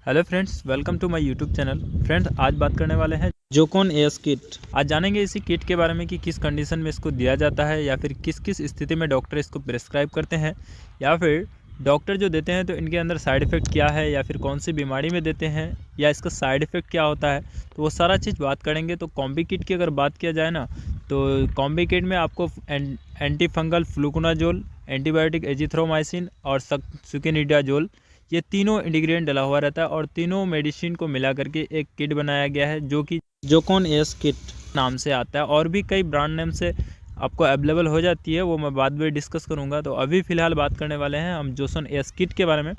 Hello friends, welcome to my YouTube channel. Friends, आज बात करने वाले हैं जोकॉन एएस किट। आज जानेंगे इसी किट के बारे में कि किस कंडीशन में इसको दिया जाता है या फिर किस किस स्थिति में डॉक्टर इसको प्रिस्क्राइब करते हैं, या फिर डॉक्टर जो देते हैं तो इनके अंदर साइड इफ़ेक्ट क्या है या फिर कौन सी बीमारी में देते हैं या इसका साइड इफ़ेक्ट क्या होता है, तो वो सारा चीज़ बात करेंगे। तो कॉम्बी किट की अगर बात किया जाए ना, तो कॉम्बी किट में आपको anti fungal fluconazole, antibiotic azithromycin और सुकेनिडाजोल, ये तीनों इंग्रेडिएंट डला हुआ रहता है और तीनों मेडिसिन को मिला करके एक किट बनाया गया है जो कि जोकॉन एएस किट नाम से आता है। और भी कई ब्रांड नेम से आपको अवेलेबल हो जाती है, वो मैं बाद में डिस्कस करूंगा। तो अभी फ़िलहाल बात करने वाले हैं हम जोकॉन एएस किट के बारे में।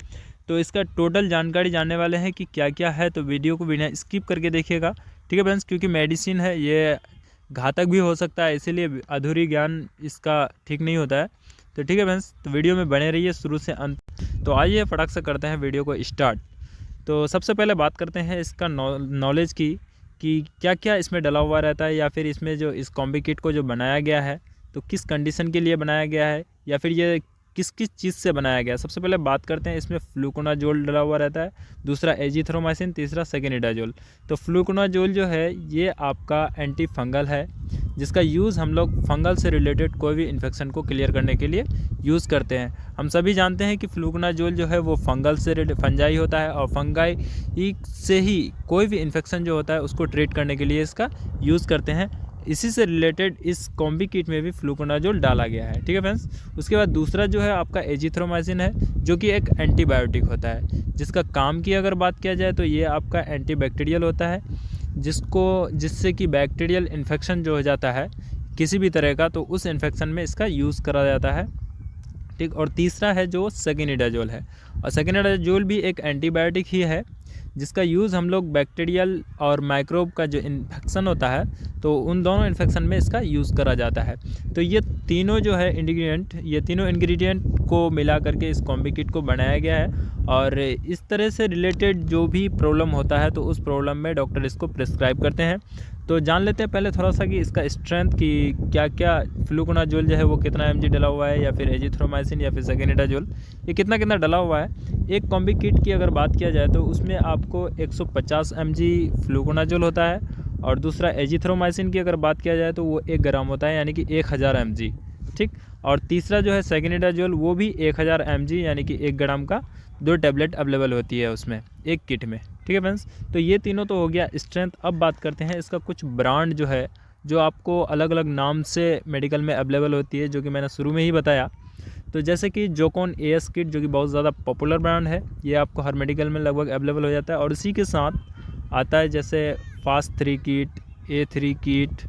तो इसका टोटल जानकारी जानने वाले हैं कि क्या क्या है, तो वीडियो को बिना स्किप करके देखिएगा, ठीक है फ्रेंड्स, क्योंकि मेडिसिन है, ये घातक भी हो सकता है, इसीलिए अधूरी ज्ञान इसका ठीक नहीं होता है। तो ठीक है फ्रेंड्स, तो वीडियो में बने रहिए शुरू से अंत। तो आइए फटाक से करते हैं वीडियो को स्टार्ट। तो सबसे पहले बात करते हैं इसका नॉलेज की कि क्या क्या इसमें डला हुआ रहता है, या फिर इसमें जो इस कॉम्बी किट को जो बनाया गया है तो किस कंडीशन के लिए बनाया गया है, या फिर ये किस किस चीज़ से बनाया गया है। सबसे पहले बात करते हैं, इसमें फ्लूकोनाजोल डला हुआ रहता है, दूसरा एजिथ्रोमाइसिन, तीसरा सेकेनिडाजोल। तो फ्लूकोनाजोल जो है ये आपका एंटी फंगल है, जिसका यूज़ हम लोग फंगल से रिलेटेड कोई भी इन्फेक्शन को क्लियर करने के लिए यूज़ करते हैं। हम सभी जानते हैं कि फ्लूकोनाजोल जो है वो फंगल से फंजाई होता है और फंगाई से ही कोई भी इन्फेक्शन जो होता है उसको ट्रीट करने के लिए इसका यूज़ करते हैं। इसी से रिलेटेड इस कॉम्बी किट में भी फ्लूकोनाजोल डाला गया है, ठीक है फ्रेंड्स। उसके बाद दूसरा जो है आपका एजिथ्रोमाइसिन है, जो कि एक एंटीबायोटिक होता है, जिसका काम की अगर बात किया जाए तो ये आपका एंटीबैक्टीरियल होता है, जिससे कि बैक्टीरियल इन्फेक्शन जो हो जाता है किसी भी तरह का, तो उस इन्फेक्शन में इसका यूज़ करा जाता है, ठीक। और तीसरा है जो सेकेनिडाजोल है, और सेकेनिडाजोल भी एक एंटीबायोटिक ही है, जिसका यूज़ हम लोग बैक्टीरियल और माइक्रोब का जो इन्फेक्शन होता है तो उन दोनों इन्फेक्शन में इसका यूज़ करा जाता है। तो ये तीनों जो है इंग्रेडिएंट को मिला करके इस कॉम्बी किट को बनाया गया है, और इस तरह से रिलेटेड जो भी प्रॉब्लम होता है तो उस प्रॉब्लम में डॉक्टर इसको प्रिस्क्राइब करते हैं। तो जान लेते हैं पहले थोड़ा सा कि इसका स्ट्रेंथ की क्या क्या, फ्लूकोनाजोल जो है वो कितना mg डला हुआ है, या फिर एजिथ्रोमाइसिन या फिर सेकेनिडाजोल ये कितना कितना डला हुआ है। एक कॉम्बी किट की अगर बात किया जाए तो उसमें आपको 150 mg फ्लूकोनाजोल होता है, और दूसरा एजिथ्रोमाइसिन की अगर बात किया जाए तो वो 1 ग्राम होता है, यानी कि 1000 mg, ठीक। और तीसरा जो है सेकेनिडाजोल, वो भी 1000 mg यानी कि 1 ग्राम का 2 टैबलेट अवेलेबल होती है उसमें एक किट में, ठीक है फ्रेंड्स। तो ये तीनों तो हो गया स्ट्रेंथ। अब बात करते हैं इसका कुछ ब्रांड जो है, जो आपको अलग अलग नाम से मेडिकल में अवेलेबल होती है, जो कि मैंने शुरू में ही बताया। तो जैसे कि जोकॉन एएस किट, जो कि बहुत ज़्यादा पॉपुलर ब्रांड है, ये आपको हर मेडिकल में लगभग अवेलेबल हो जाता है। और इसी के साथ आता है जैसे फास्ट 3 किट, A3 किट,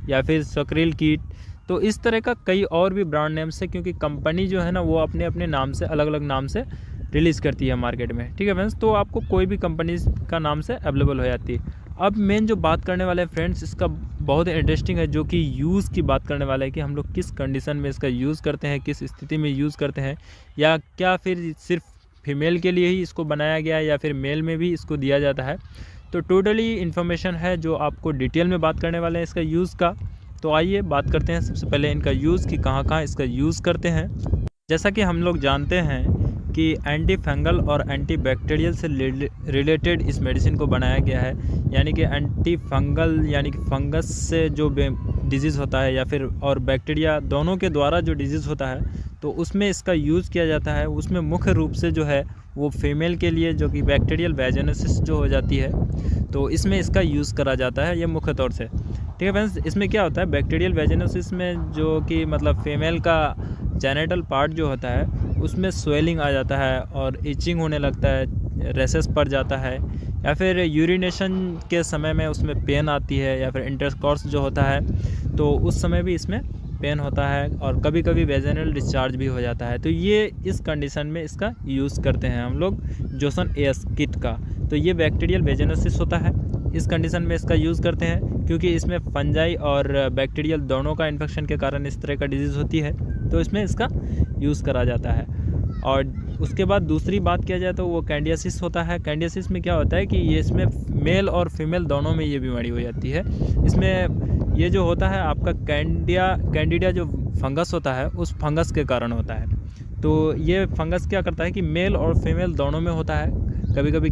या फिर सक्रिल किट। तो इस तरह का कई और भी ब्रांड नेम्स है, क्योंकि कंपनी जो है ना वो अपने अपने नाम से अलग अलग नाम से रिलीज़ करती है मार्केट में, ठीक है फ्रेंड्स। तो आपको कोई भी कंपनी का नाम से अवेलेबल हो जाती है। अब मेन जो बात करने वाले हैं फ्रेंड्स, इसका बहुत इंटरेस्टिंग है, जो कि यूज़ की बात करने वाला है कि हम लोग किस कंडीशन में इसका यूज़ करते हैं, किस स्थिति में यूज़ करते हैं, या क्या फिर सिर्फ फीमेल के लिए ही इसको बनाया गया है या फिर मेल में भी इसको दिया जाता है। तो टोटली इन्फॉर्मेशन है जो आपको डिटेल में बात करने वाले हैं इसका यूज़ का। तो आइए बात करते हैं सबसे पहले इनका यूज़ कि कहाँ कहाँ इसका यूज़ करते हैं। जैसा कि हम लोग जानते हैं कि एंटी फंगल और एंटी बैक्टीरियल से रिलेटेड इस मेडिसिन को बनाया गया है, यानी कि एंटी फंगल यानी कि फंगस से जो डिजीज़ होता है, या फिर और बैक्टीरिया दोनों के द्वारा जो डिजीज़ होता है तो उसमें इसका यूज़ किया जाता है। उसमें मुख्य रूप से जो है वो फीमेल के लिए, जो कि बैक्टीरियल वैजिनोसिस जो हो जाती है, तो इसमें इसका यूज़ करा जाता है, ये मुख्य तौर से, ठीक है फ्रेंड्स। इसमें क्या होता है, बैक्टीरियल वैजिनोसिस में जो कि मतलब फीमेल का जेनिटल पार्ट जो होता है उसमें स्वेलिंग आ जाता है और इचिंग होने लगता है, रेसेस पड़ जाता है, या फिर यूरिनेशन के समय में उसमें पेन आती है, या फिर इंटरकॉर्स जो होता है तो उस समय भी इसमें पेन होता है, और कभी कभी वेजिनल डिस्चार्ज भी हो जाता है। तो ये इस कंडीशन में इसका यूज़ करते हैं हम लोग जोकॉन एएस किट का। तो ये बैक्टीरियल वेजिनोसिस होता है, इस कंडीशन में इसका यूज़ करते हैं, क्योंकि इसमें फंजाई और बैक्टीरियल दोनों का इन्फेक्शन के कारण इस तरह का डिजीज़ होती है, तो इसमें इसका यूज़ करा जाता है। और उसके बाद दूसरी बात किया जाए तो वो कैंडियासिस होता है। कैंडियासिस में क्या होता है कि ये इसमें मेल और फीमेल दोनों में ये बीमारी हो जाती है। इसमें ये जो होता है आपका कैंडिडिया जो फंगस होता है, उस फंगस के कारण होता है। तो ये फंगस क्या करता है कि मेल और फीमेल दोनों में होता है, कभी कभी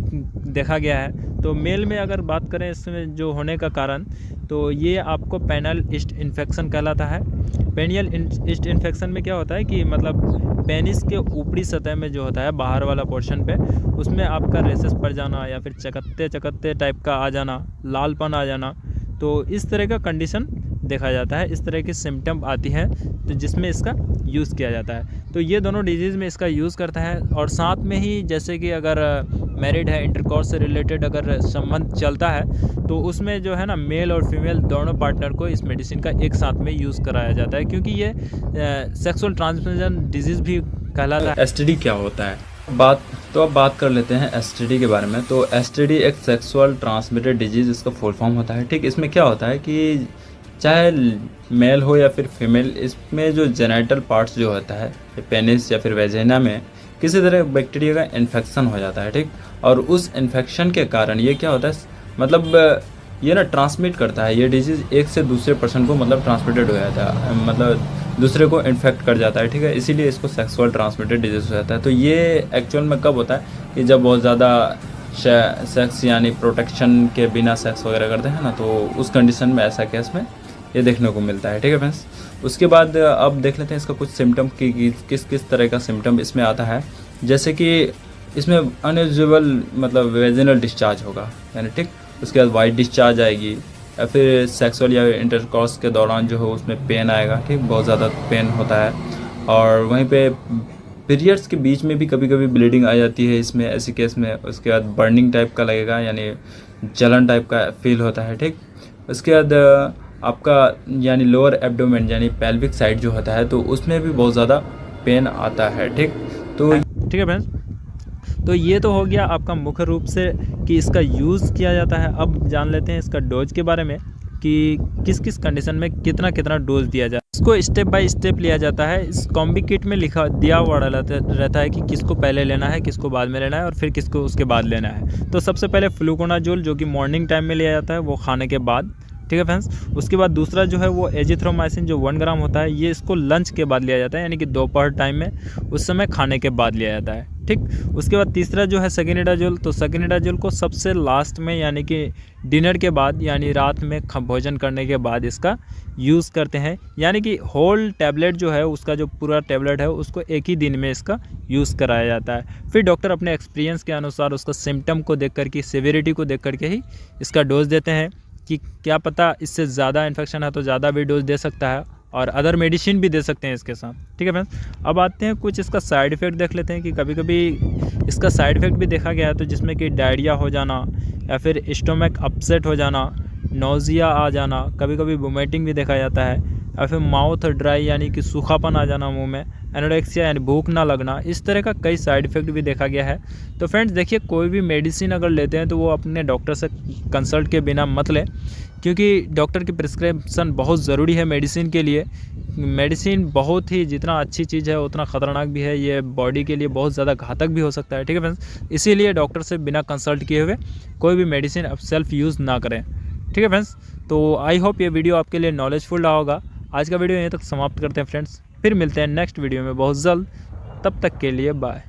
देखा गया है। तो मेल में अगर बात करें इसमें जो होने का कारण, तो ये आपको पेनियल ईस्ट इन्फेक्शन कहलाता है। पेनियल ईस्ट इन्फेक्शन में क्या होता है कि मतलब पेनिस के ऊपरी सतह में जो होता है बाहर वाला पोर्शन पे, उसमें आपका रेसेस पड़ जाना या फिर चकत्ते चकत्ते टाइप का आ जाना, लालपन आ जाना, तो इस तरह का कंडीशन देखा जाता है। इस तरह की सिम्टम आती है तो जिसमें इसका यूज़ किया जाता है। तो ये दोनों डिजीज़ में इसका यूज़ करता है। और साथ में ही जैसे कि अगर मैरिड है, इंटरकोर्स से रिलेटेड अगर संबंध चलता है, तो उसमें जो है ना मेल और फीमेल दोनों पार्टनर को इस मेडिसिन का एक साथ में यूज़ कराया जाता है, क्योंकि ये सेक्सुअल ट्रांसमिशन डिजीज़ भी कहलाता है। एसटीडी क्या होता है? अब बात कर लेते हैं एसटीडी के बारे में। तो एसटीडी एक सेक्सुअल ट्रांसमिटेड डिजीज़, इसका फुल फॉर्म होता है। ठीक, इसमें क्या होता है कि चाहे मेल हो या फिर फीमेल, इसमें जो जेनिटल पार्ट्स जो होता है, पेनिस या फिर वेजिना में किसी तरह बैक्टीरिया का इन्फेक्शन हो जाता है। ठीक, और उस इन्फेक्शन के कारण ये क्या होता है, मतलब ये ना ट्रांसमिट करता है, ये डिजीज़ एक से दूसरे पर्सन को मतलब ट्रांसमिटेड हो जाता है, मतलब दूसरे को इन्फेक्ट कर जाता है। ठीक है, इसीलिए इसको सेक्सुअल ट्रांसमिटेड डिजीज़ हो जाता है। तो ये एक्चुअल में कब होता है कि जब बहुत ज़्यादा सेक्स यानी प्रोटेक्शन के बिना सेक्स वगैरह करते हैं ना, तो उस कंडीशन में ऐसा केस में ये देखने को मिलता है। ठीक है फ्रेंड्स, उसके बाद अब देख लेते हैं इसका कुछ सिम्टम की किस किस तरह का सिम्टम इसमें आता है। जैसे कि इसमें अनयूजुअल मतलब वेजिनल डिस्चार्ज होगा, यानी ठीक, उसके बाद वाइट डिस्चार्ज आएगी, या फिर सेक्सुअल या इंटरकॉर्स के दौरान जो है उसमें पेन आएगा। ठीक, बहुत ज़्यादा पेन होता है। और वहीं पे पीरियड्स के बीच में भी कभी कभी ब्लीडिंग आ जाती है इसमें, ऐसे केस में। उसके बाद बर्निंग टाइप का लगेगा, यानी जलन टाइप का फील होता है। ठीक, उसके बाद आपका यानी लोअर एब्डोमेन यानी पेल्विक साइड जो होता है, तो उसमें भी बहुत ज़्यादा पेन आता है। ठीक, तो ठीक है फ्रेंड्स, तो ये तो हो गया आपका मुख्य रूप से कि इसका यूज़ किया जाता है। अब जान लेते हैं इसका डोज के बारे में कि किस किस कंडीशन में कितना कितना डोज दिया जाए। इसको स्टेप बाय स्टेप लिया जाता है। इस कॉम्बी किट में दिया हुआ रहता है कि किसको पहले लेना है, किसको बाद में लेना है और फिर किसको उसके बाद लेना है। तो सबसे पहले फ्लूकोनाजोल जो कि मॉर्निंग टाइम में लिया जाता है, वो खाने के बाद। ठीक है फ्रेंड्स, उसके बाद दूसरा जो है वो एजिथ्रोमाइसिन जो 1 ग्राम होता है, ये इसको लंच के बाद लिया जाता है, यानी कि दोपहर टाइम में, उस समय खाने के बाद लिया जाता है। ठीक, उसके बाद तीसरा जो है सेकेनिडाजोल, तो सेकेनिडाजोल को सबसे लास्ट में यानी कि डिनर के बाद, यानी रात में भोजन करने के बाद इसका यूज़ करते हैं। यानी कि होल टैबलेट जो है उसका जो पूरा टैबलेट है उसको एक ही दिन में इसका यूज़ कराया जाता है। फिर डॉक्टर अपने एक्सपीरियंस के अनुसार उसका सिम्टम को देख करके, सिविरिटी को देख करके ही इसका डोज देते हैं कि क्या पता इससे ज़्यादा इन्फेक्शन है तो ज़्यादा भी डोज दे सकता है, और अदर मेडिसिन भी दे सकते हैं इसके साथ। ठीक है फ्रेंड्स, अब आते हैं कुछ इसका साइड इफ़ेक्ट देख लेते हैं कि कभी कभी इसका साइड इफ़ेक्ट भी देखा गया है, तो जिसमें कि डायरिया हो जाना या फिर स्टोमक अपसेट हो जाना, नोज़िया आ जाना, कभी कभी वोमिटिंग भी देखा जाता है, या फिर माउथ ड्राई यानी कि सूखापन आ जाना मुंह में, एनोरेक्सिया यानी भूख ना लगना, इस तरह का कई साइड इफ़ेक्ट भी देखा गया है। तो फ्रेंड्स देखिए, कोई भी मेडिसिन अगर लेते हैं तो वो अपने डॉक्टर से कंसल्ट के बिना मत लें, क्योंकि डॉक्टर की प्रिस्क्रिप्शन बहुत ज़रूरी है मेडिसिन के लिए। मेडिसिन बहुत ही जितना अच्छी चीज़ है उतना ख़तरनाक भी है, ये बॉडी के लिए बहुत ज़्यादा घातक भी हो सकता है। ठीक है फ्रेंड्स, इसीलिए डॉक्टर से बिना कंसल्ट किए हुए कोई भी मेडिसिन अब सेल्फ यूज़ ना करें। ठीक है फ्रेंड्स, तो आई होप ये वीडियो आपके लिए नॉलेजफुल रहा होगा। आज का वीडियो यहीं तक समाप्त करते हैं फ्रेंड्स, फिर मिलते हैं नेक्स्ट वीडियो में बहुत जल्द। तब तक के लिए बाय।